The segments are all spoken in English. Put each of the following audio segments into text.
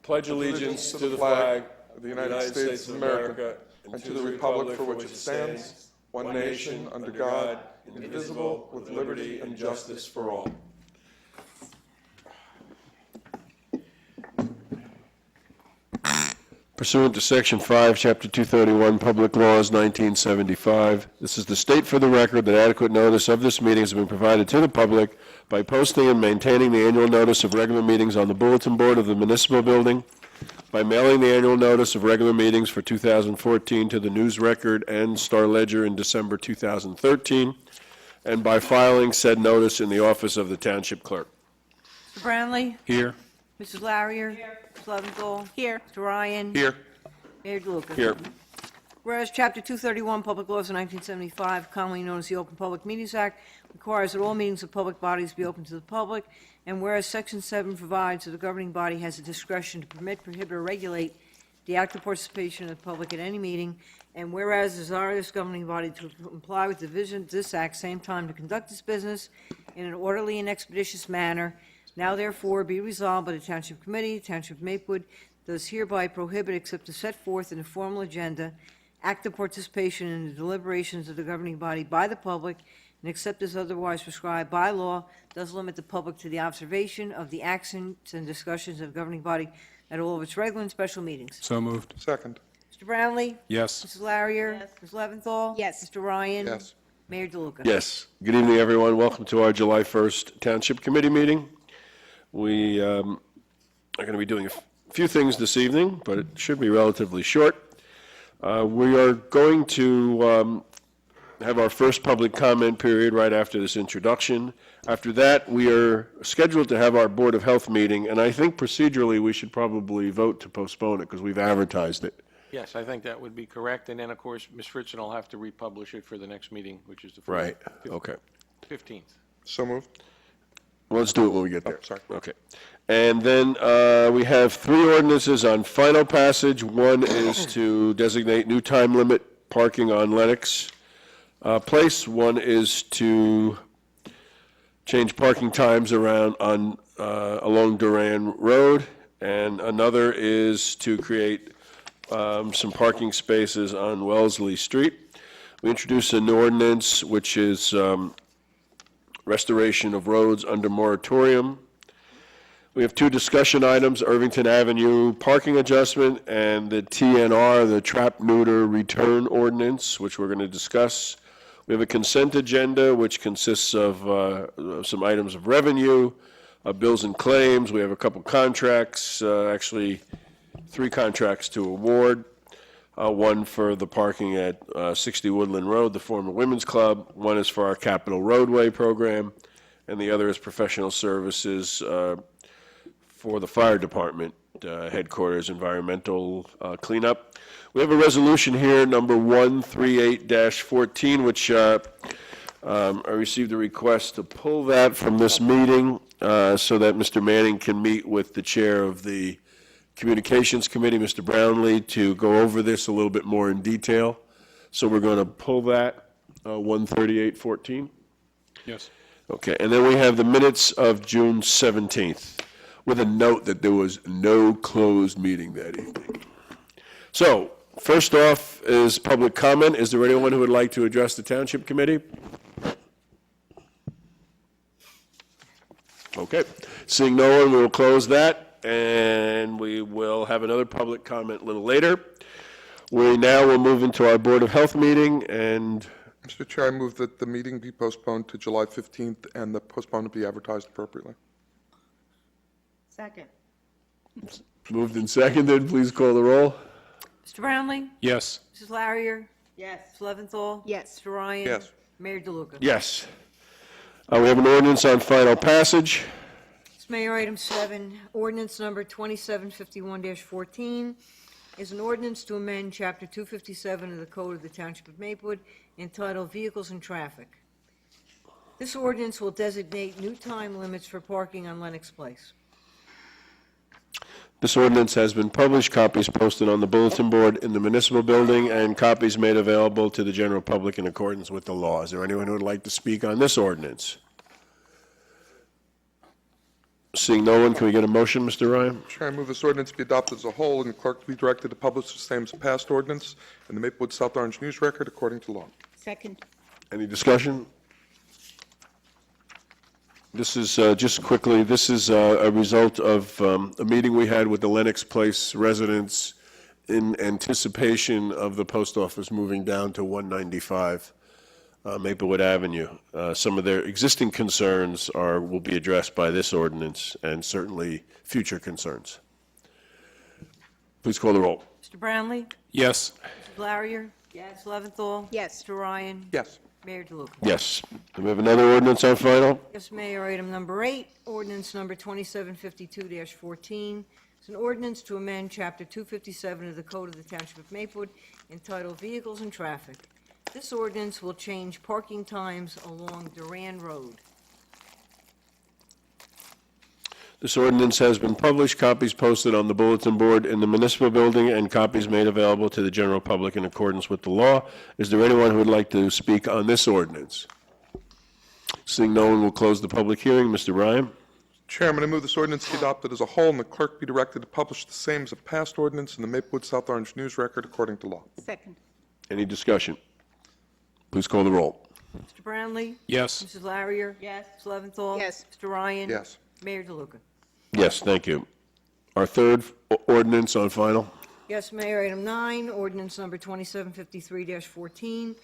pledge allegiance to the flag of the United States of America and to the republic for which it stands, one nation, under God, indivisible, with liberty and justice for all. Pursuant to Section 5, Chapter 231, Public Laws, 1975, this is to state for the record that adequate notice of this meeting has been provided to the public by posting and maintaining the annual notice of regular meetings on the bulletin board of the municipal building, by mailing the annual notice of regular meetings for 2014 to the News Record and Star Ledger in December 2013, and by filing said notice in the office of the Township Clerk. Mr. Brownlee? Here. Mrs. Larrier? Here. Mr. Leventhal? Here. Mr. Ryan? Here. Mayor DeLuca? Here. Whereas Chapter 231, Public Laws of 1975, commonly known as the Open Public Meetings Act, requires that all meetings of public bodies be open to the public, and whereas Section 7 provides that the governing body has the discretion to permit, prohibit, or regulate the active participation of the public at any meeting, and whereas desire this governing body to comply with the vision of this act, same time to conduct its business in an orderly and expeditious manner, now therefore be resolved by the Township Committee, Township of Maplewood, does hereby prohibit, except as set forth in the formal agenda, active participation in the deliberations of the governing body by the public, and except as otherwise prescribed by law, does limit the public to the observation of the actions and discussions of the governing body at all of its regular and special meetings. So moved. Second. Mr. Brownlee? Yes. Mrs. Larrier? Yes. Ms. Leventhal? Yes. Mr. Ryan? Yes. Mayor DeLuca? Yes. Good evening, everyone. Welcome to our July 1st Township Committee meeting. We are going to be doing a few things this evening, but it should be relatively short. We are going to have our first public comment period right after this introduction. After that, we are scheduled to have our Board of Health meeting, and I think procedurally we should probably vote to postpone it because we've advertised it. Yes, I think that would be correct. And then, of course, Ms. Fritzen will have to republish it for the next meeting, which is the Right. Okay. 15th. So moved. Well, let's do it when we get there. Oh, sorry. Okay. And then we have three ordinances on final passage. One is to designate new time limit parking on Lennox Place. One is to change parking times around on along Duran Road, and another is to create some parking spaces on Wellesley Street. We introduced a new ordinance, which is restoration of roads under moratorium. We have two discussion items, Irvington Avenue parking adjustment and the TNR, the trap neuter return ordinance, which we're going to discuss. We have a consent agenda, which consists of some items of revenue, bills and claims. We have a couple contracts, actually 3 contracts to award. One for the parking at 60 Woodland Road, the former Women's Club. One is for our Capital Roadway program, and the other is professional services for the fire department headquarters environmental cleanup. We have a resolution here, number 138-14, which I received a request to pull that from this meeting so that Mr. Manning can meet with the chair of the Communications Committee, Mr. Brownlee, to go over this a little bit more in detail. So we're going to pull that, 138-14. Yes. Okay, and then we have the minutes of June 17th, with a note that there was no closed meeting that evening. So, first off is public comment. Is there anyone who would like to address the Township Committee? Okay, seeing no one, we will close that. And we will have another public comment a little later. We now will move into our Board of Health meeting, and Mr. Chair, I move that the meeting be postponed to July 15th and the postponement be advertised appropriately. Second. moved and seconded. Please call the roll. Mr. Brownlee? Yes. Mrs. Larrier? Yes. Ms. Leventhal? Yes. Mr. Ryan? Yes. Mayor DeLuca? Yes. We have an ordinance on final passage. Mayor, item 7, ordinance number 2751-14 is an ordinance to amend Chapter 257 of the Code of the Township of Maplewood entitled Vehicles and Traffic. This ordinance will designate new time limits for parking on Lennox Place. This ordinance has been published, copies posted on the bulletin board in the municipal building, and copies made available to the general public in accordance with the law. Is there anyone who would like to speak on this ordinance? Seeing no one, can we get a motion, Mr. Ryan? Chair, I move this ordinance be adopted as a whole and the clerk to be directed to publish the same as a passed ordinance in the Maplewood South Orange News Record according to law. Second. Any discussion? This is, just quickly, this is a result of a meeting we had with the Lenox Place residents in anticipation of the post office moving down to 195 Maplewood Avenue. Some of their existing concerns will be addressed by this ordinance, and certainly future concerns. Please call the roll. Mr. Brownlee? Yes. Mrs. Larrier? Yes. Mrs. Leventhal? Yes. Mr. Ryan? Yes. Mayor DeLuca? Yes. Do we have another ordinance on final? Yes, Mayor, item number 8, ordinance number 2752-14. It's an ordinance to amend Chapter 257 of the Code of the Township of Maplewood entitled Vehicles and Traffic. This ordinance will change parking times along Duran Road. This ordinance has been published, copies posted on the bulletin board in the municipal building, and copies made available to the general public in accordance with the law. Is there anyone who would like to speak on this ordinance? Seeing no one, will close the public hearing. Mr. Ryan? Chairman, I move this ordinance be adopted as a whole and the clerk be directed to publish the same as a passed ordinance in the Maplewood South Orange News Record according to law. Second. Any discussion? Please call the roll. Mr. Brownlee? Yes. Mrs. Larrier? Yes. Mrs. Leventhal? Yes. Mr. Ryan? Yes. Mayor DeLuca? Yes, thank you. Our third ordinance on final? Yes, Mayor, item 9, ordinance number 2753-14,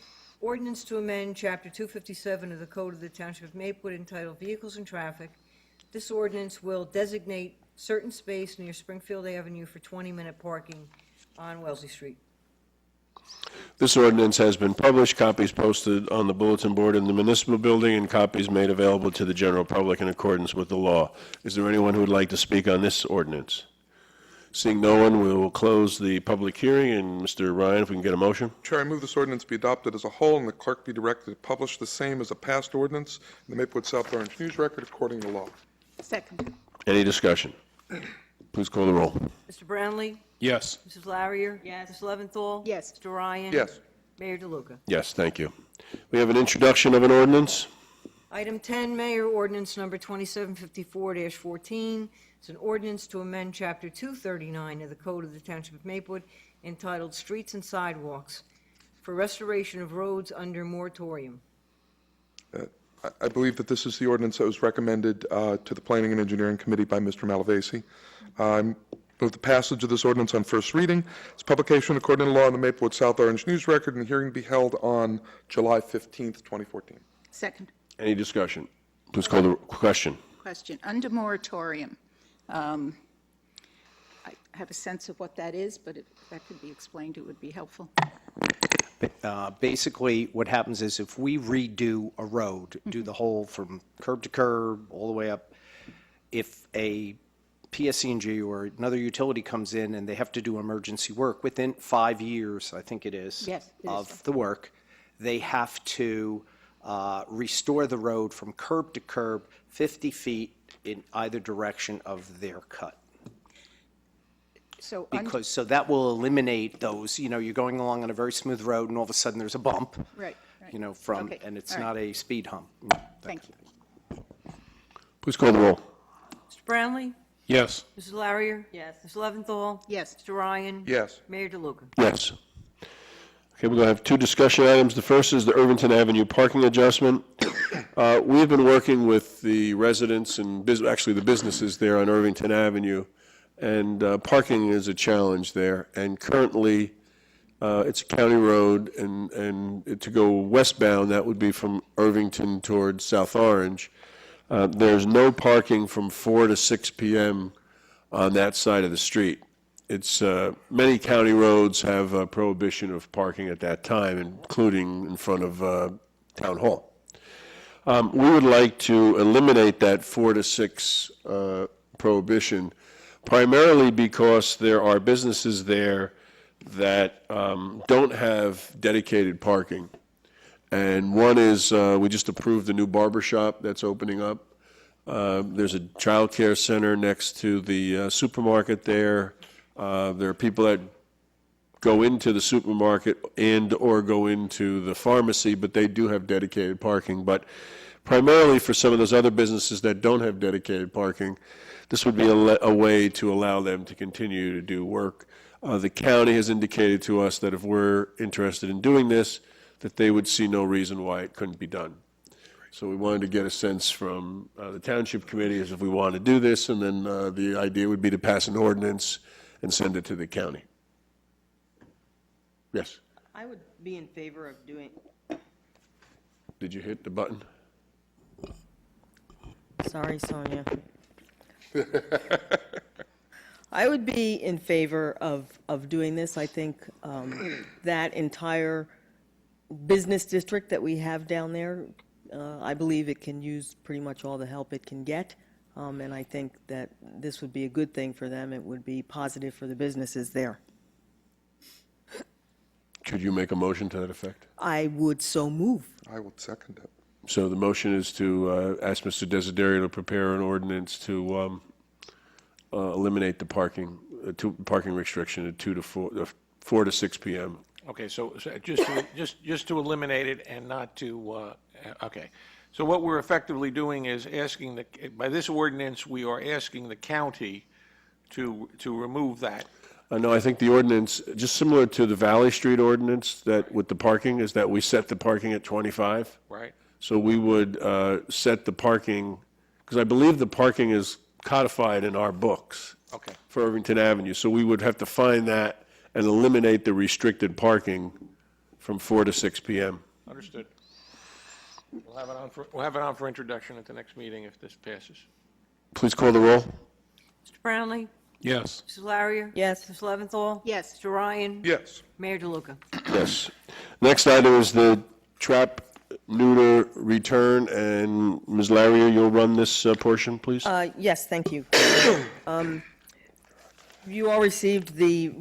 ordinance to amend Chapter 257 of the Code of the Township of Maplewood entitled Vehicles and Traffic. This ordinance will designate certain space near Springfield Avenue for 20-minute parking on Wellesley Street. This ordinance has been published, copies posted on the bulletin board in the municipal building, and copies made available to the general public in accordance with the law. Is there anyone who would like to speak on this ordinance? Seeing no one, we will close the public hearing, and Mr. Ryan, if we can get a motion? Chair, I move this ordinance be adopted as a whole and the clerk be directed to publish the same as a passed ordinance in the Maplewood South Orange News Record according to law. Second. Any discussion? Please call the roll. Mr. Brownlee? Yes. Mrs. Larrier? Yes. Mrs. Leventhal? Yes. Mr. Ryan? Yes. Mayor DeLuca? Yes, thank you. We have an introduction of an ordinance. Item 10, Mayor, ordinance number 2754-14. It's an ordinance to amend Chapter 239 of the Code of the Township of Maplewood entitled Streets and Sidewalks for restoration of roads under moratorium. I believe that this is the ordinance that was recommended to the Planning and Engineering Committee by Mr. Malavasi. I move the passage of this ordinance on first reading. Its publication according to law in the Maplewood South Orange News Record and the hearing be held on July 15th, 2014. Second. Any discussion? Please call the question. Question. Under moratorium, I have a sense of what that is, but if that could be explained, it would be helpful. Basically, what happens is if we redo a road, do the whole from curb to curb, all the way up, if a PSC&G or another utility comes in and they have to do emergency work within 5 years, I think it is, Yes, it is. of the work, they have to restore the road from curb to curb 50 feet in either direction of their cut. So, So that will eliminate those, you're going along on a very smooth road and all of a sudden there's a bump, right. Okay, and it's all right. not a speed hump. Thank you. Please call the roll. Mr. Brownlee? Yes. Mrs. Larrier? Yes. Mrs. Leventhal? Yes. Mr. Ryan? Yes. Mayor DeLuca? Yes. Okay, we're going to have two discussion items. The first is the Irvington Avenue parking adjustment. We've been working with the residents and actually the businesses there on Irvington Avenue, and parking is a challenge there. And currently, it's a county road, and to go westbound, that would be from Irvington towards South Orange. There's no parking from 4 to 6 p.m. on that side of the street. It's many county roads have a prohibition of parking at that time, including in front of Town Hall. We would like to eliminate that 4 to 6 prohibition, primarily because there are businesses there that don't have dedicated parking. And one is, we just approved the new barber shop that's opening up. There's a child care center next to the supermarket there. There are people that go into the supermarket and or go into the pharmacy, but they do have dedicated parking. But primarily for some of those other businesses that don't have dedicated parking, this would be a way to allow them to continue to do work. The county has indicated to us that if we're interested in doing this, that they would see no reason why it couldn't be done. So we wanted to get a sense from the Township Committee as if we want to do this, and then the idea would be to pass an ordinance and send it to the county. Yes? I would be in favor of doing, Did you hit the button? sorry, Sonia. I would be in favor of doing this. I think that entire business district that we have down there, I believe it can use pretty much all the help it can get. And I think that this would be a good thing for them. It would be positive for the businesses there. Could you make a motion to that effect? I would so move. I will second it. So the motion is to ask Mr. Desiderio to prepare an ordinance to eliminate the parking restriction at 4 to 6 p.m. Okay, so just to eliminate it and not to, okay. So what we're effectively doing is asking by this ordinance, we are asking the county to remove that. No, I think the ordinance, just similar to the Valley Street ordinance that with the parking, is that we set the parking at 25. Right. So we would set the parking, because I believe the parking is codified in our books. Okay. For Irvington Avenue. So we would have to find that and eliminate the restricted parking from 4 to 6 p.m. Understood. We'll have it on for introduction at the next meeting if this passes. Please call the roll. Mr. Brownlee? Yes. Mrs. Larrier? Yes. Ms. Leventhal? Yes. Mr. Ryan? Yes. Mayor DeLuca? Yes. Next item is the trap neuter return, and Ms. Larrier, you'll run this portion, please? Yes, thank you. You all received the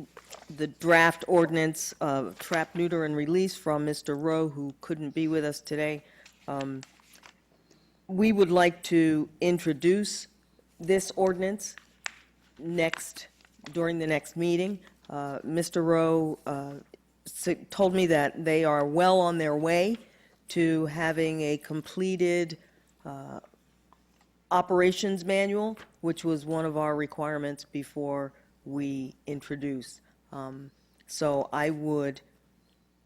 draft ordinance of trap, neuter, and release from Mr. Rowe, who couldn't be with us today. We would like to introduce this ordinance during the next meeting. Mr. Rowe told me that they are well on their way to having a completed operations manual, which was one of our requirements before we introduce. So I would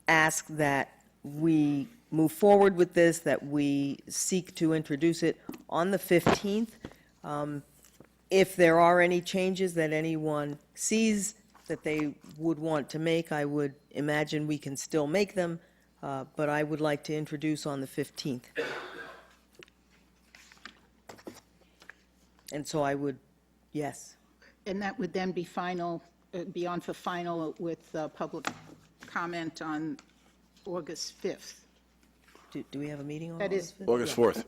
ask that we move forward with this, that we seek to introduce it on the 15th. If there are any changes that anyone sees that they would want to make, I would imagine we can still make them, but I would like to introduce on the 15th. And so I would, yes. And that would then be final, be on for final with public comment on August 5th. Do we have a meeting on That is- August 5th? August 4th.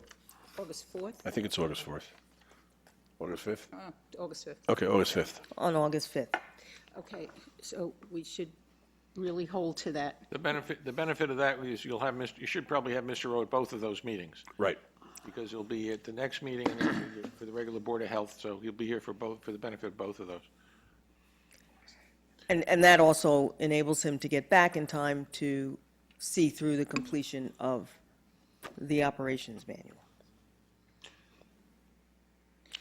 August 4th? I think it's August 4th. August 5th? August 5th. Okay, August 5th. On August 5th. Okay, so we should really hold to that. The benefit of that is you should probably have Mr. Rowe at both of those meetings, Right. because he'll be at the next meeting and then for the regular Board of Health, so he'll be here for the benefit of both of those. And that also enables him to get back in time to see through the completion of the operations manual.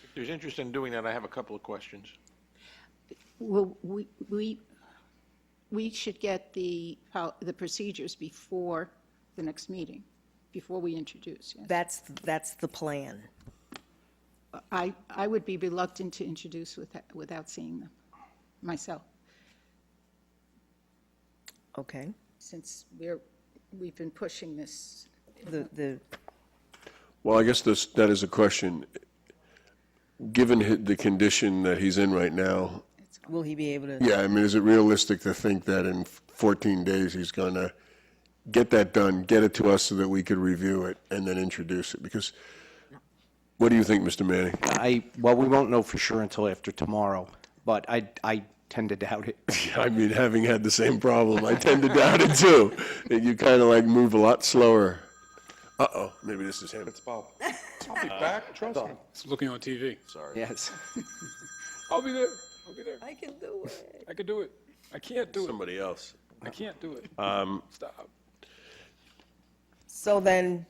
If there's interest in doing that, I have a couple of questions. Well, we should get the procedures before the next meeting, before we introduce. Yes. That's the plan. I would be reluctant to introduce without seeing them myself, Okay. since we've been pushing this. Well, I guess that is a question. Given the condition that he's in right now, Will he be able to? yeah, I mean, is it realistic to think that in 14 days he's going to get that done, get it to us so that we could review it, and then introduce it? Because, what do you think, Mr. Manning? Well, we won't know for sure until after tomorrow, but I tend to doubt it. I mean, having had the same problem, I tend to doubt it too. You kind of like move a lot slower. Uh-oh, maybe this is him. It's Bob. I'll be back, trust me. It's looking on TV. Sorry. Yes. I'll be there. I'll be there. I can do it. I can do it. I can't do it. Somebody else. I can't do it. Stop. So then,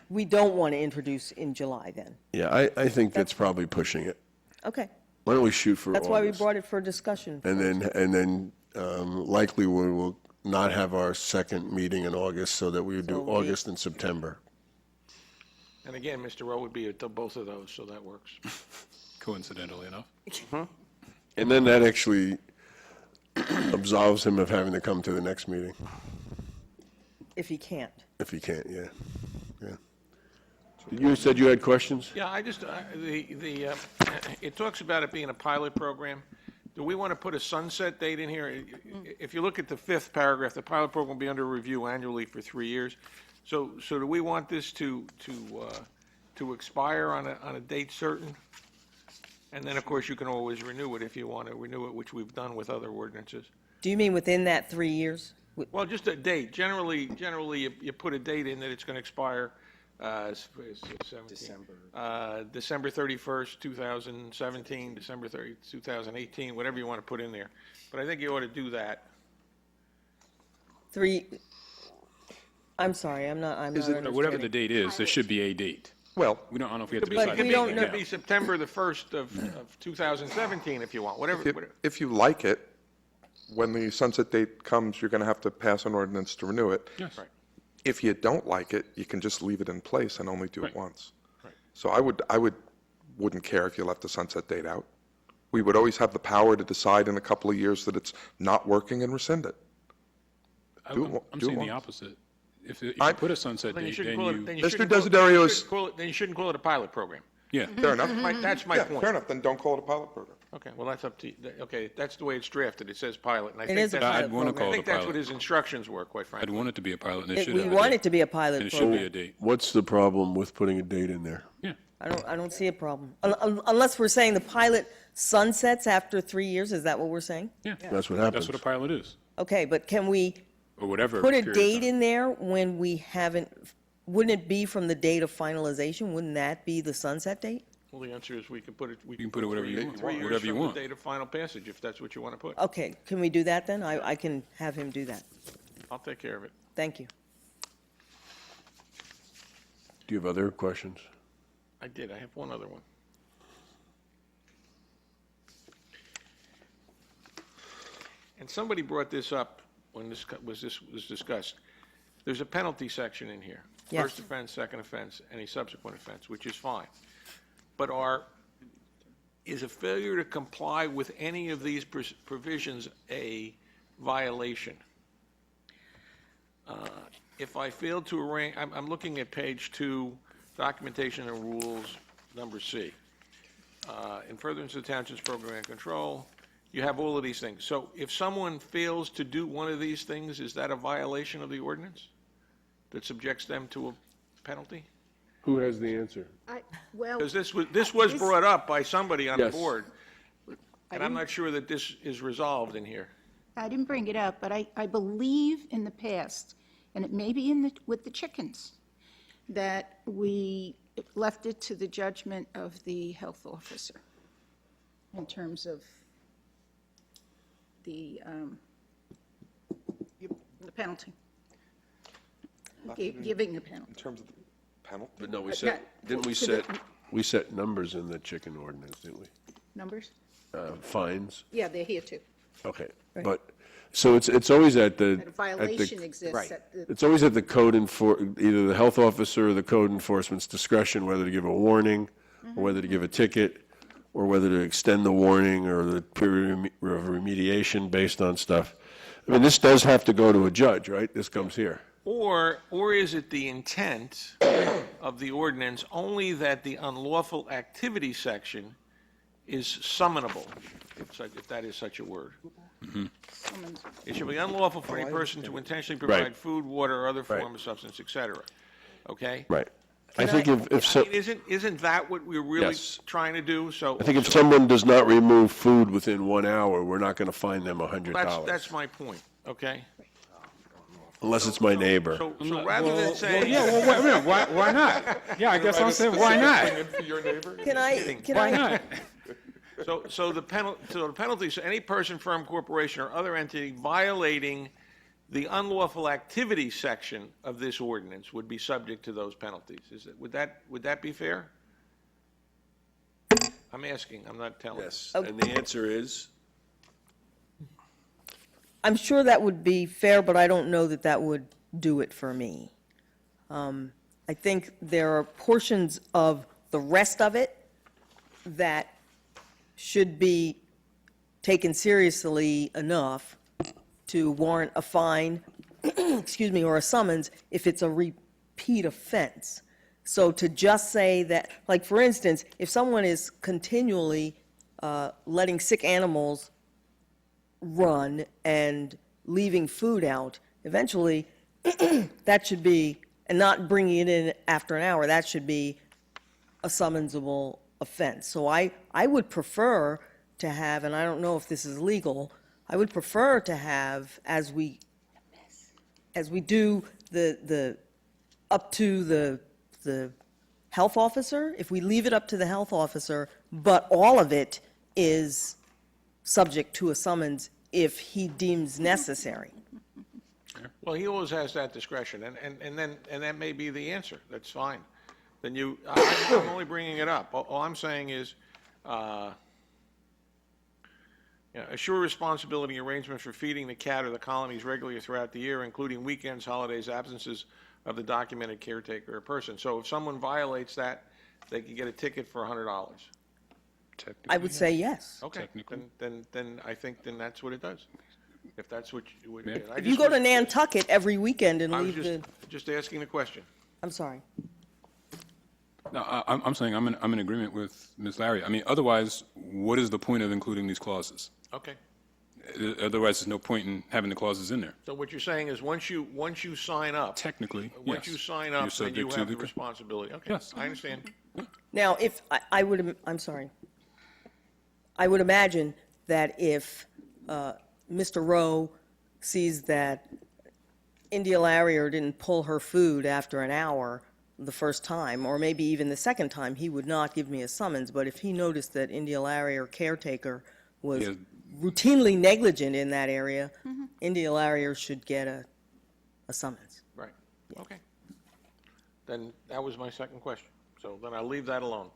we don't want to introduce in July then. Yeah, I think that's probably pushing it. Okay, Why don't we shoot for that's why we August? brought it for discussion. And then likely we will not have our second meeting in August, so that we would do So August and September. And again, Mr. Rowe would be at both of those, so that works. Coincidentally enough. And then that actually absolves him of having to come to the next meeting, If he can't. if he can't, yeah. You said you had questions? Yeah, I just, it talks about it being a pilot program. Do we want to put a sunset date in here? If you look at the fifth paragraph, the pilot program will be under review annually for 3 years. So do we want this to expire on a date certain? And then, of course, you can always renew it if you want to renew it, which we've done with other ordinances. Do you mean within that 3 years? Well, just a date. Generally, you put a date in that it's going to expire, December 31st, 2017, December 30, 2018, whatever you want to put in there. But I think you ought to do that. I'm sorry, I'm not But whatever the understanding. date is, there should be a date. Well, We don't, I don't know if we have to But decide. we don't It know. could be September the 1st of 2017 if you want, whatever. if you like it, when the sunset date comes, you're going to have to pass an ordinance to renew it. Yes. Right. If you don't like it, you can just leave it in place and only do it Right. once. Right. So wouldn't care if you left the sunset date out. We would always have the power to decide in a couple of years that it's not working and rescind it. Do it I'm do it saying the once. opposite. If you I- put a sunset Then you date, shouldn't then call it, you, then you Mr. shouldn't call it- Desiderio then you is- shouldn't call it- then you shouldn't call it a pilot program. yeah. Fair enough? That's my Yeah, point. fair enough, then don't call it a pilot program. Okay, well, that's up to you. Okay, that's the way it's drafted. It says pilot, and I It think is a that's, I'd pilot want to program. call I it a think that's what pilot. his instructions were, quite I'd frankly. want it to be a pilot, and it should We have a want date. it to be a pilot And it should program. be a date. What's the problem with putting a date in there? Yeah. I don't see a problem. Unless we're saying the pilot sunsets after 3 years, is that what we're saying? Yeah. That's what happens. That's what a pilot is, Okay, but can we or whatever. put a period of date time. in there when we haven't, wouldn't it be from the date of finalization? Wouldn't that be the sunset date? Well, the answer is we can put it, we can put it whatever you want, 3 years whatever you from want. the date of final passage, if that's what you want to put. Okay, can we do that then? I can have him do that. I'll take care of it. Thank you. Do you have other questions? I did. I have one other one. And somebody brought this up when this was discussed. There's a penalty section in here. Yes. First offense, second offense, any subsequent offense, which is fine. But is a failure to comply with any of these provisions a violation? If I fail to arrange, I'm looking at page 2, documentation and rules, number C. In furtherance of the township's program and control, you have all of these things. So if someone fails to do one of these things, is that a violation of the ordinance that subjects them to a penalty? Who has the answer? Well, Because this was brought up by somebody on the Yes. board, and I'm not sure that this is resolved in here. I didn't bring it up, but I believe in the past, and it may be with the chickens, that we left it to the judgment of the health officer in terms of the penalty. Giving the penalty. In terms of the penalty? But no, we But set, not- didn't we to set, the- we set numbers in the chicken ordinance, didn't we? Numbers? Fines? Yeah, they're here too. Okay, but, so it's always at the. That a violation exists at the It's always at the either the health officer or the code enforcement's discretion whether to give a warning, or whether to give a ticket, or whether to extend the warning or the period of remediation based on stuff. I mean, this does have to go to a judge, right? This comes here. Or is it the intent of the ordinance only that the unlawful activity section is summonable, if that is such a word? summons. It should be unlawful for any person to intentionally provide food, water, or other Right. form of substance, et cetera. Okay? Right. I think if so, I mean, isn't that what we're really Yes. trying to do? So I think if someone does not remove food within 1 hour, we're not going to fine them $100. that's my point, okay? Unless it's my neighbor. So rather than saying. Yeah, well, wait a minute, why not? Yeah, I guess I'm saying, why not? For your neighbor? Can Why I, not? So the penalty, so any person, firm, corporation, or other entity violating the unlawful activity section of this ordinance would be subject to those penalties. Would that be fair? I'm asking, I'm not telling. Yes, and the answer is? I'm sure that would be fair, but I don't know that that would do it for me. I think there are portions of the rest of it that should be taken seriously enough to warrant a fine, excuse me, or a summons if it's a repeat offense. So to just say that, like, for instance, if someone is continually letting sick animals run and leaving food out, eventually, that should be, and not bringing it in after an hour, that should be a summonsable offense. So I would prefer to have, and I don't know if this is legal, I would prefer to have, as we do the up to the health officer, if we leave it up to the health officer, but all of it is subject to a summons if he deems necessary. Well, he always has that discretion, and that may be the answer. That's fine. Then I'm only bringing it up. All I'm saying is, assure responsibility arrangement for feeding the cat or the colonies regularly throughout the year, including weekends, holidays, absences of the documented caretaker or person. So if someone violates that, they can get a ticket for $100. I would say yes. Okay, then I think then that's what it does. If that's what you would. If you go to Nantucket every weekend and I was leave the, just asking the question. I'm sorry. No, I'm saying I'm in agreement with Ms. Larry. I mean, otherwise, what is the point of including these clauses? Okay. Otherwise, there's no point in having the clauses in there. So what you're saying is once you sign up. Technically, Once yes. you sign You're up, then you subject to have the the- responsibility. Okay. Yes. I understand. Now, if, I would, I'm sorry. I would imagine that if Mr. Rowe sees that India Larrier didn't pull her food after an hour the first time, or maybe even the second time, he would not give me a summons. But if he noticed that India Larrier caretaker was Yeah. routinely negligent in that area, India Larrier should get a summons. Right. Okay. Then that was my second question. So then I'll leave that alone.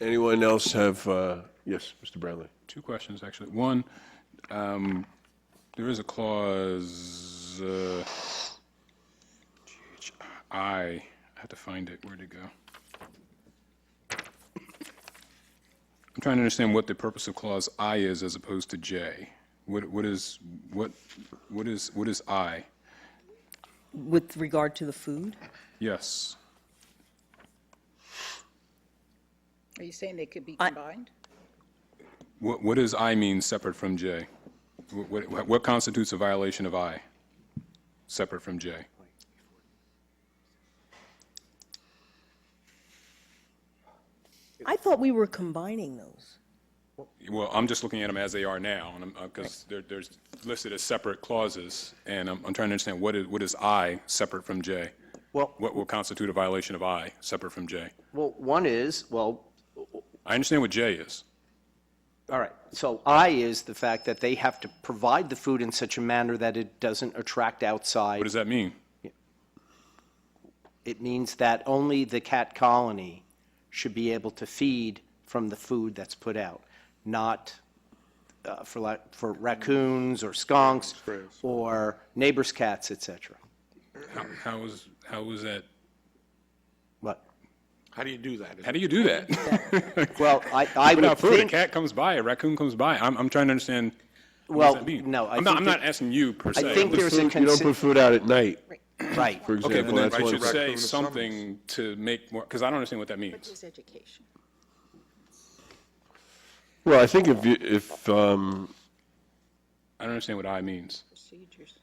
Anyone else have, yes, Mr. Brownlee? Two questions, actually. One, there is a clause, I have to find it. Where'd it go? I'm trying to understand what the purpose of clause I is as opposed to J. What is I? With regard to the food? Yes. Are you saying they could be combined? What does I mean separate from J? What constitutes a violation of I, separate from J? I thought we were combining those. Well, I'm just looking at them as they are now, and because they're listed as separate clauses, and I'm trying to understand what is I separate from J? Well, What will constitute a violation of I separate from J? one is, I understand what J is. all right, so I is the fact that they have to provide the food in such a manner that it doesn't attract outside. What does that mean? It means that only the cat colony should be able to feed from the food that's put out, not for raccoons or skunks or neighbors' cats, et cetera. How is that? What? How do you do that? How do you do that? Well, I would Without food, a think, cat comes by, a raccoon comes by. I'm trying to understand. What Well, does that mean? no, I I'm think not that- asking you per se. think I'm there's just- a You don't put food out at night, right. for Okay, example. but then That's I one should say raccoon something to make more, because I don't understand what that means. His education. Well, I think if I don't understand what I means. Procedures.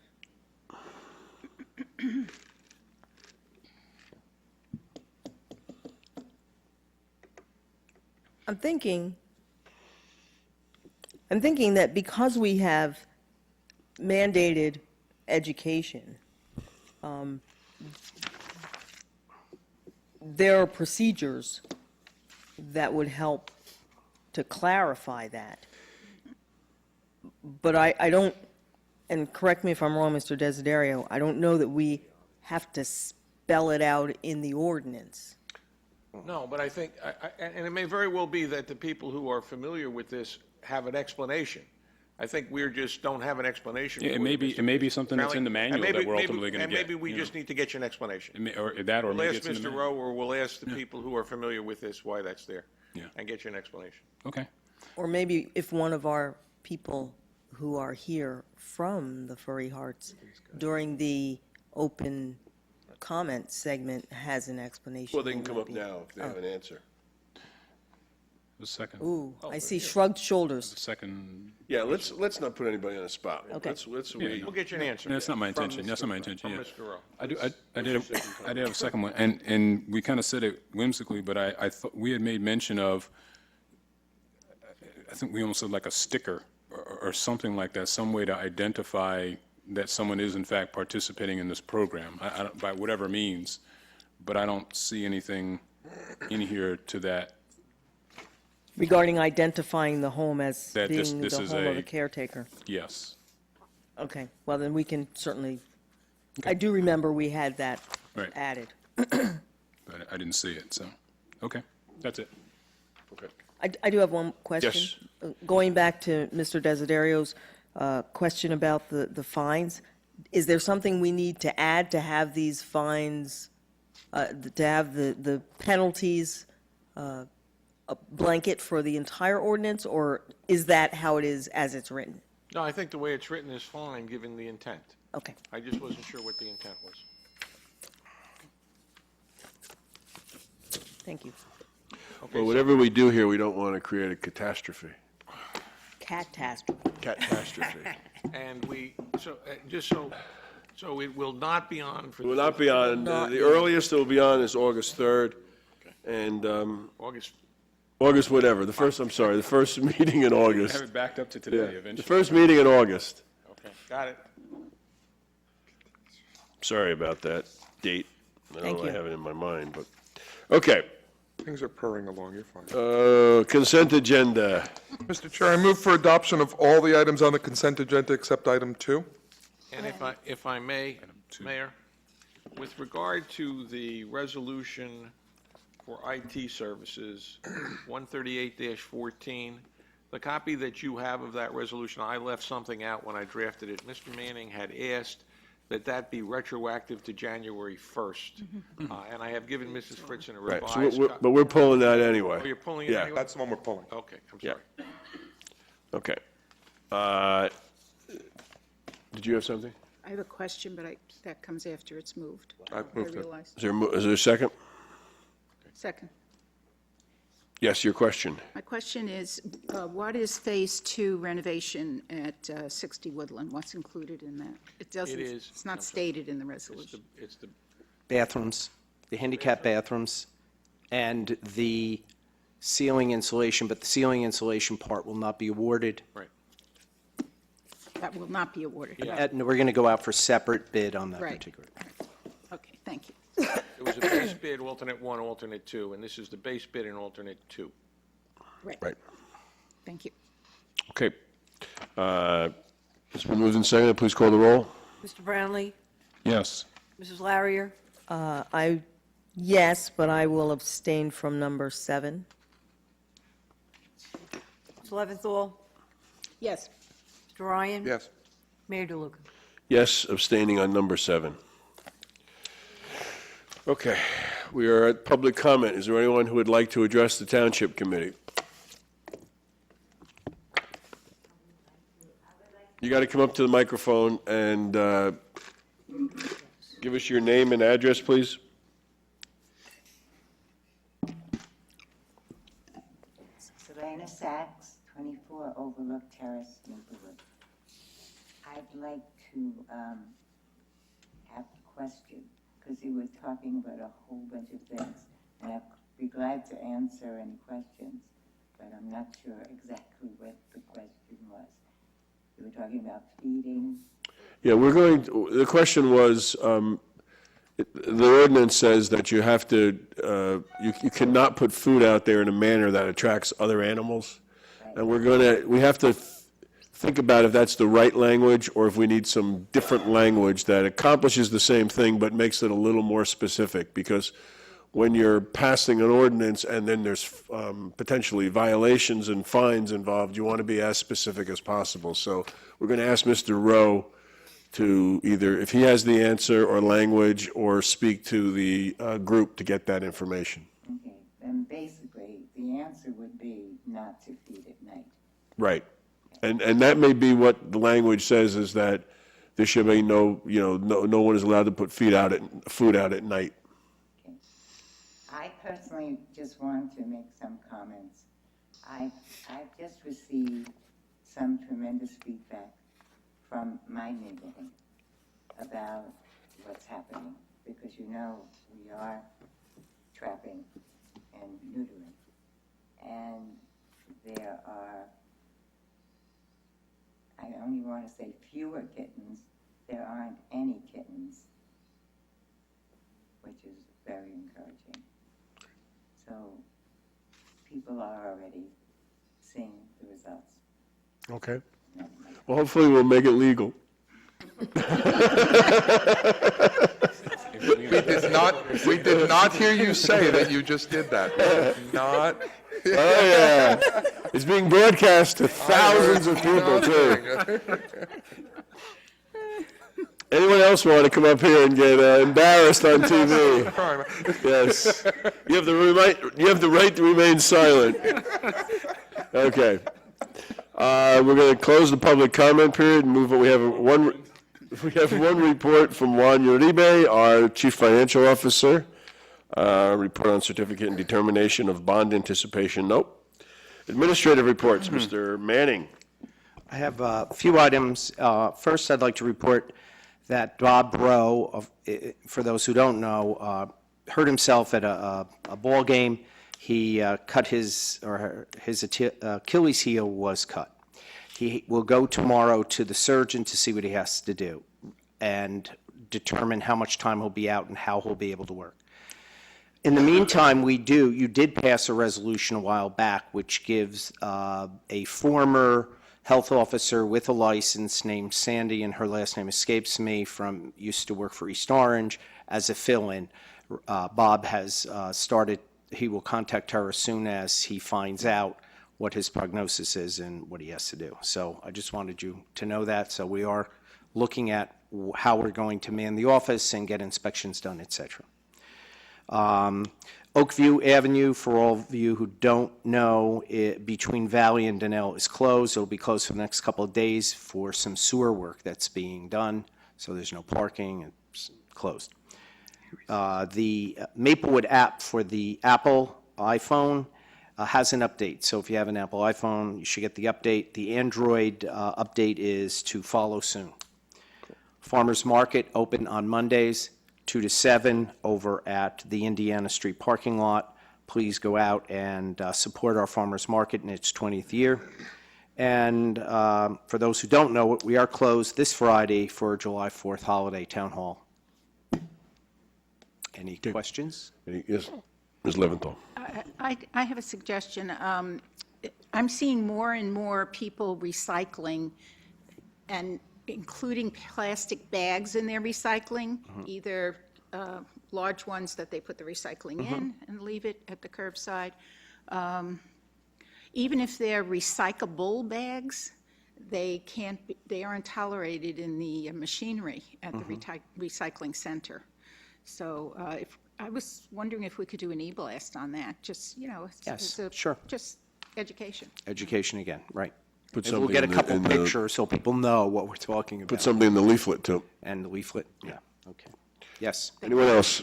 I'm thinking that because we have mandated education, there are procedures that would help to clarify that. But I don't, and correct me if I'm wrong, Mr. Desiderio, I don't know that we have to spell it out in the ordinance. No, but I think, and it may very well be that the people who are familiar with this have an explanation. I think we're just don't have an explanation. Yeah, for it may be, Mr. it may be something that's in the Crowley. manual And that we're ultimately going to get. And maybe we you just know. need to get you an explanation. It may- Or that, or We'll maybe ask it's in the Mr. manual. Rowe, or we'll ask the people who are familiar with this why that's there. Yeah. And get you an explanation. Okay. Or maybe if one of our people who are here from the Furry Hearts during the open comment segment has an explanation. Well, they can then come up maybe- now if they have an answer. The second, Ooh, I see shrugged shoulders. the second, Yeah, let's not put anybody on the spot. Okay. Let's Yeah, wait. We'll get you an answer. that's not my From intention, that's not my intention, From yeah. Mr. Rowe. I did have a second one, and we kind of said it whimsically, but I thought, we had made mention of, I think we almost said like a sticker or something like that, some way to identify that someone is in fact participating in this program, by whatever means, but I don't see anything in here to that. Regarding identifying the home as That this- being this the is home of a- the caretaker. Yes, Okay, well, then we can certainly, I do remember we had that Right. added. but I didn't see it, so, okay, that's it. Okay. I do have one question. Yes. Going back to Mr. Desiderio's question about the fines, is there something we need to add to have these fines, to have the penalties a blanket for the entire ordinance, or is that how it is as it's written? No, I think the way it's written is fine, given the intent. Okay. I just wasn't sure what the intent was. Thank you. Well, whatever we do here, we don't want to create a catastrophe. Catastrophe. Catastrophe. And so it will not be on for. It will not be on, the earliest it will be on is August 3rd, and August, August whatever, the first meeting in Have August. it backed up to Yeah, today the eventually. first meeting in August. okay, got it. Sorry about that date. I Thank don't know, I you. have it in my mind, but, okay. Things are purring along, you're fine. Consent agenda. Mr. Chair, I move for adoption of all the items on the consent agenda except item 2. And if I may, Mayor, with regard to the resolution for IT services, 138-14, the copy that you have of that resolution, I left something out when I drafted it. Mr. Manning had asked that be retroactive to January 1st. And I have given Mrs. Fritzen a Right, revised. so but we're pulling that anyway. Oh, you're pulling it Yeah. anyway? That's the one we're pulling. Okay, I'm Yeah. sorry. Okay. Did you have something? I have a question, but that comes after it's moved. I moved it. realize. Is there a second? Second. Yes, your question. My question is, what is Phase 2 renovation at 60 Woodland? What's included in that? It doesn't, is- it's not stated in the resolution. It's the, bathrooms, the handicap bathrooms, and the ceiling insulation, but the ceiling insulation part will not be awarded. right. That will not be awarded. And we're going to go out for separate bid on that Right. particular. Okay, thank you. It was a base bid, alternate 1, alternate 2, and this is the base bid and alternate 2. Right. Thank you. Okay. It's been moved and seconded. Please call the roll. Mr. Brownlee? Yes. Mrs. Larrier? Yes, but I will abstain from number 7. Mr. Leventhal? Yes. Mr. Ryan? Yes. Mayor DeLuca? Yes, abstaining on number 7. Okay, we are at public comment. Is there anyone who would like to address the Township Committee? You got to come up to the microphone and give us your name and address, please. Savannah Sachs, 24 Overlook Terrace, Maplewood. I'd like to have a question, because you were talking about a whole bunch of things, and I'd be glad to answer any questions, but I'm not sure exactly what the question was. You were talking about feeding. Yeah, the question was, the ordinance says that you have to, you cannot put food out there in a manner that attracts other animals. And we have to think about if that's the right language, or if we need some different language that accomplishes the same thing but makes it a little more specific, because when you're passing an ordinance and then there's potentially violations and fines involved, you want to be as specific as possible. So we're going to ask Mr. Rowe to either, if he has the answer or language, or speak to the group to get that information. Okay, then basically, the answer would be not to feed at night. Right. And that may be what the language says, is that there should be no one is allowed to put food out at night. Okay. I personally just want to make some comments. I've just received some tremendous feedback from my neighborhood about what's happening, because we are trapping and neutering. And there are, I only want to say fewer kittens, there aren't any kittens, which is very encouraging. So people are already seeing the results. Okay. Well, hopefully we'll make it legal. We did not hear you say that you just did that. Not. Oh, yeah. It's being broadcast to thousands of people, too. Anyone else want to come up here and get embarrassed on TV? Yes. You have the right to remain silent. Okay. We're going to close the public comment period and move on. We have one report from Juan Uribe, our Chief Financial Officer. Report on certificate and determination of bond anticipation note. Administrative reports, Mr. Manning. I have a few items. First, I'd like to report that Bob Rowe, for those who don't know, hurt himself at a ball game. He cut his Achilles heel was cut. He will go tomorrow to the surgeon to see what he has to do and determine how much time he'll be out and how he'll be able to work. In the meantime, you did pass a resolution a while back which gives a former health officer with a license named Sandy, and her last name escapes me, used to work for East Orange, as a fill-in. Bob has started, he will contact her as soon as he finds out what his prognosis is and what he has to do. So I just wanted you to know that. So we are looking at how we're going to man the office and get inspections done, et cetera. Oakview Avenue, for all of you who don't know, between Valley and Donnell is closed. It'll be closed for the next couple of days for some sewer work that's being done, so there's no parking. It's closed. The Maplewood app for the Apple iPhone has an update, so if you have an Apple iPhone, you should get the update. The Android update is to follow soon. Farmers Market open on Mondays, 2 to 7 over at the Indiana Street parking lot. Please go out and support our farmers market in its 20th year. And for those who don't know it, we are closed this Friday for July 4th holiday town hall. Any questions? Yes, Ms. Leventhal. I have a suggestion. I'm seeing more and more people recycling and including plastic bags in their recycling, either large ones that they put the recycling in and leave it at the curbside. Even if they're recyclable bags, they aren't tolerated in the machinery at the recycling center. So I was wondering if we could do an e-blast on that, just, Yes, sure. Just education. Education again, right. Put Maybe we'll something get a in the- couple in the- pictures so people know what we're talking about. Put something in the leaflet, too. And the leaflet, yeah, okay. Yes, Anyone else?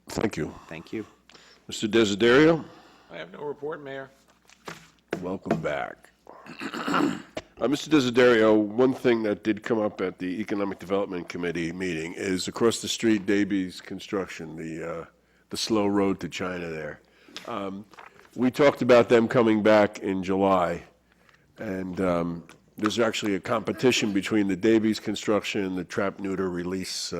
Thank you. thank you. Mr. Desiderio, I have no report, Mayor. welcome back. Mr. Desiderio, one thing that did come up at the Economic Development Committee meeting is across the street, Davies Construction, the slow road to China there. We talked about them coming back in July, and there's actually a competition between the Davies Construction and the Trap Neuter Release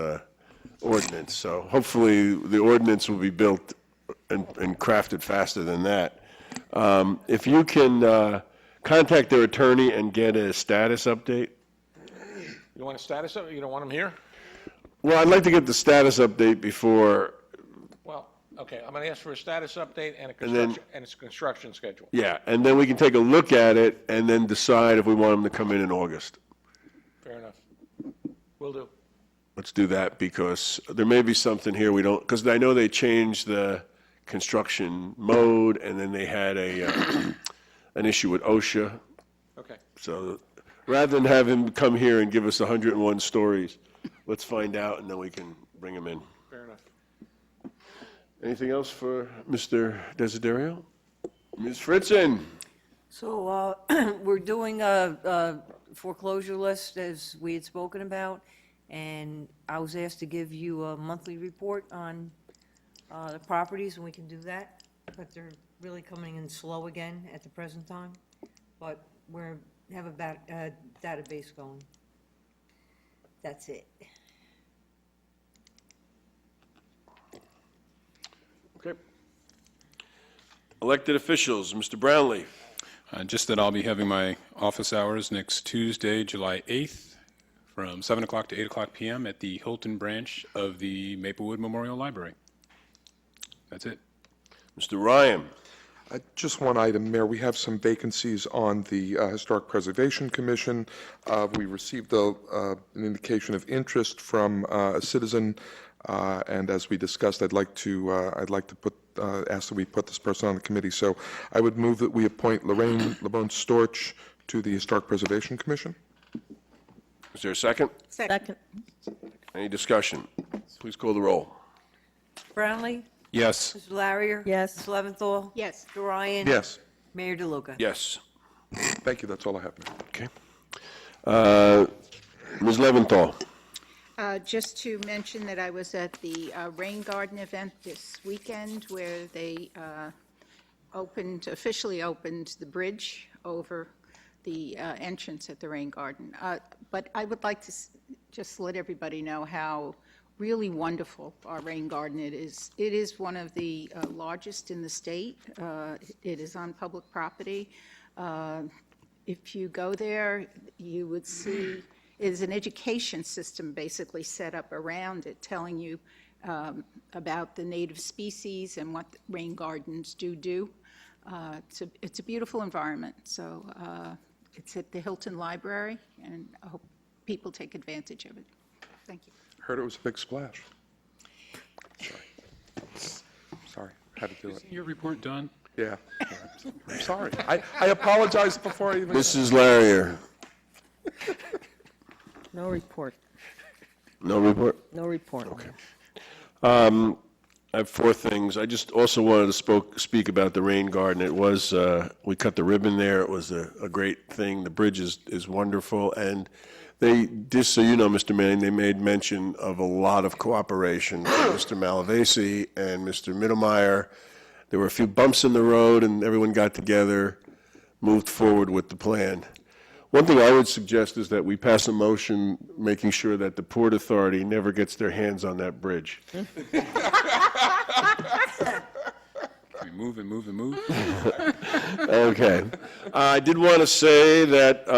ordinance. So hopefully the ordinance will be built and crafted faster than that. If you can contact their attorney and get a status update. You want a status of it? You don't want them here? Well, I'd like to get the status update before, Well, okay, I'm going to ask for a status update and a then- construction, and its construction schedule. yeah, and then we can take a look at it and then decide if we want them to come in August. Fair enough. Will do. Let's do that, because there may be something here we don't, because I know they changed the construction mode, and then they had an issue with OSHA. Okay. So rather than have him come here and give us 101 stories, let's find out, and then we can bring him in. Fair enough. Anything else for Mr. Desiderio? Ms. Fritzen? So we're doing a foreclosure list, as we had spoken about, and I was asked to give you a monthly report on the properties, and we can do that, but they're really coming in slow again at the present time, but have a database going. That's it. Okay. Elected officials, Mr. Brownlee. Just that I'll be having my office hours next Tuesday, July 8th, from 7 o'clock to 8 o'clock p.m. at the Hilton branch of the Maplewood Memorial Library. That's it. Mr. Ryan. Just one item, Mayor. We have some vacancies on the Historic Preservation Commission. We received an indication of interest from a citizen, and as we discussed, I'd like to ask that we put this person on the committee. So I would move that we appoint Lorraine LeBon-Storch to the Historic Preservation Commission. Is there a second? Second. Any discussion? Please call the roll. Brownlee? Yes. Mr. Larrier? Yes. Ms. Leventhal? Yes. Mr. Ryan? Yes. Mayor DeLuca? Yes. Thank you. That's all I have, Mayor. Okay. Ms. Leventhal. Just to mention that I was at the Rain Garden event this weekend, where they officially opened the bridge over the entrance at the Rain Garden. But I would like to just let everybody know how really wonderful our Rain Garden it is. It is one of the largest in the state. It is on public property. If you go there, you would see it is an education system basically set up around it, telling you about the native species and what rain gardens do. It's a beautiful environment. So it's at the Hilton Library, and I hope people take advantage of it. Thank you. Heard it was a big splash. Sorry, had to do it. Is your report done? Yeah. I'm sorry. I apologized before I even. Mrs. Larrier. No report. No report? No report. Okay. I have four things. I just also wanted to speak about the rain garden. It was, we cut the ribbon there. It was a great thing. The bridge is wonderful. And they, just so you know, Mr. Manning, they made mention of a lot of cooperation from Mr. Malavasi and Mr. Mittelmeyer. There were a few bumps in the road, and everyone got together, moved forward with the plan. One thing I would suggest is that we pass a motion making sure that the Port Authority never gets their hands on that bridge. We move and move and move. Okay. I did want to say that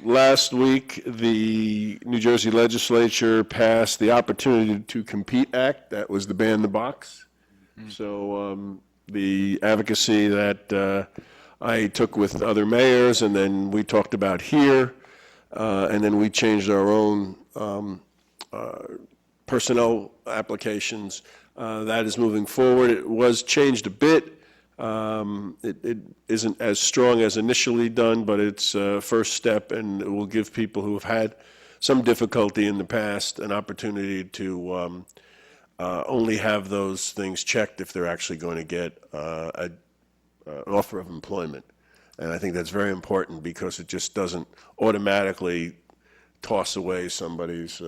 last week, the New Jersey Legislature passed the Opportunity to Compete Act. That was the ban the box. So the advocacy that I took with other mayors, and then we talked about here, and then we changed our own personnel applications. That is moving forward. It was changed a bit. It isn't as strong as initially done, but it's a first step, and it will give people who have had some difficulty in the past an opportunity to only have those things checked if they're actually going to get an offer of employment. And I think that's very important because it just doesn't automatically toss away somebody's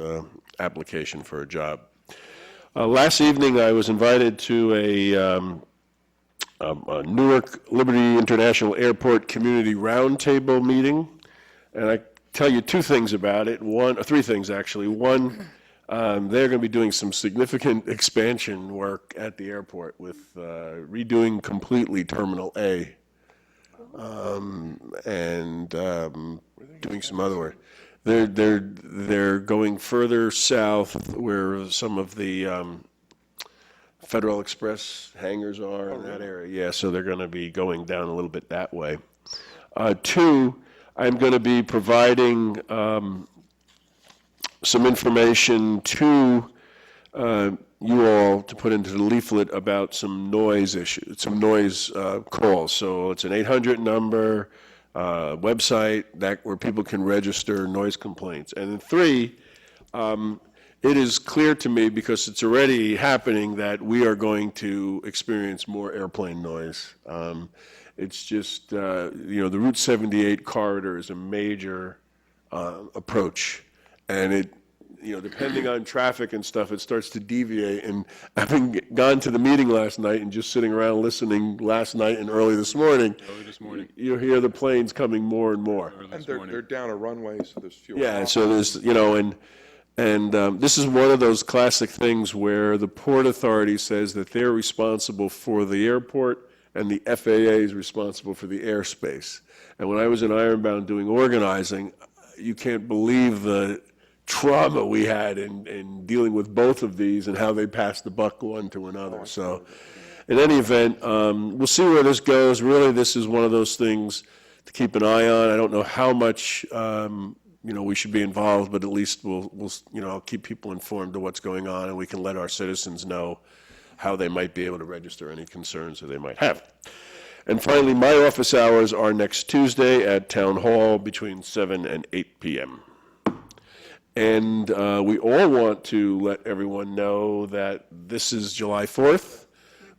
application for a job. Last evening, I was invited to a Newark Liberty International Airport Community Roundtable meeting, and I tell you two things about it. Three things actually. One, they're going to be doing some significant expansion work at the airport with redoing completely Terminal A. and doing some other work. They're going further south where some of the Federal Express hangars are in that area. Yeah, so they're going to be going down a little bit that way. Two, I'm going to be providing some information to you all to put into the leaflet about some noise issues, some noise calls. So it's an 800 number, website where people can register noise complaints. And then three, it is clear to me, because it's already happening, that we are going to experience more airplane noise. It's just, the Route 78 corridor is a major approach, and it, depending on traffic and stuff, it starts to deviate. And having gone to the meeting last night and just sitting around listening last night and early this morning, you hear the planes coming more and more. And they're down a runway, so there's fewer. Yeah, so there's, and this is one of those classic things where the Port Authority says that they're responsible for the airport and the FAA is responsible for the airspace. And when I was in Ironbound doing organizing, you can't believe the trauma we had in dealing with both of these and how they passed the buck one to another. So in any event, we'll see where this goes. Really, this is one of those things to keep an eye on. I don't know how much we should be involved, but at least we'll keep people informed of what's going on, and we can let our citizens know how they might be able to register any concerns that they might have. And finally, my office hours are next Tuesday at Town Hall between 7 and 8 p.m. And we all want to let everyone know that this is July 4th.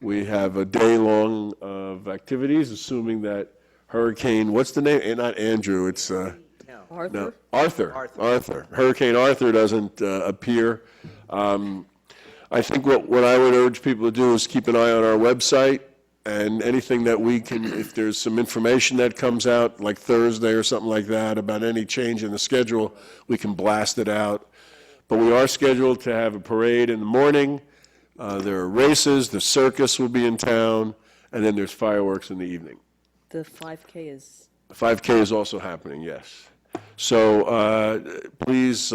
We have a day long of activities, assuming that Hurricane, what's the name? Not Andrew, it's Arthur? no, Arthur. Hurricane Arthur doesn't appear. I think what I would urge people to do is keep an eye on our website, and anything that we can, if there's some information that comes out, like Thursday or something like that, about any change in the schedule, we can blast it out. But we are scheduled to have a parade in the morning. There are races, the circus will be in town, and then there's fireworks in the evening. The 5K is, 5K is also happening, yes. So please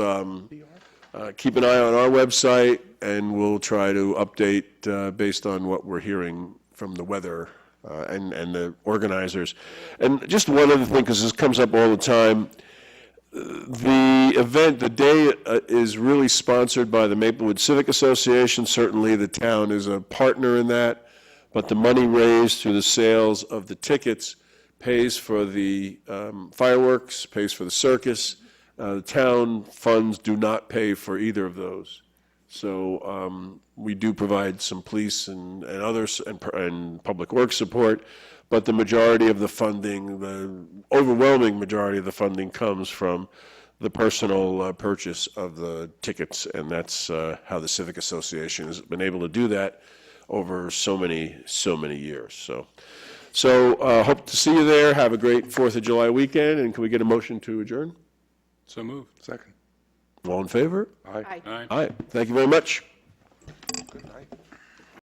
keep an eye on our website, and we'll try to update based on what we're hearing from the weather and the organizers. And just one other thing, because this comes up all the time, the event, the day is really sponsored by the Maplewood Civic Association. Certainly the town is a partner in that, but the money raised through the sales of the tickets pays for the fireworks, pays for the circus. The town funds do not pay for either of those. So we do provide some police and others and public works support, but the majority of the funding, the overwhelming majority of the funding comes from the personal purchase of the tickets, and that's how the Civic Association has been able to do that over so many years. So hope to see you there. Have a great 4th of July weekend, and can we get a motion to adjourn? So moved. Second. All in favor? Aye. Aye. Aye. Thank you very much. Good night.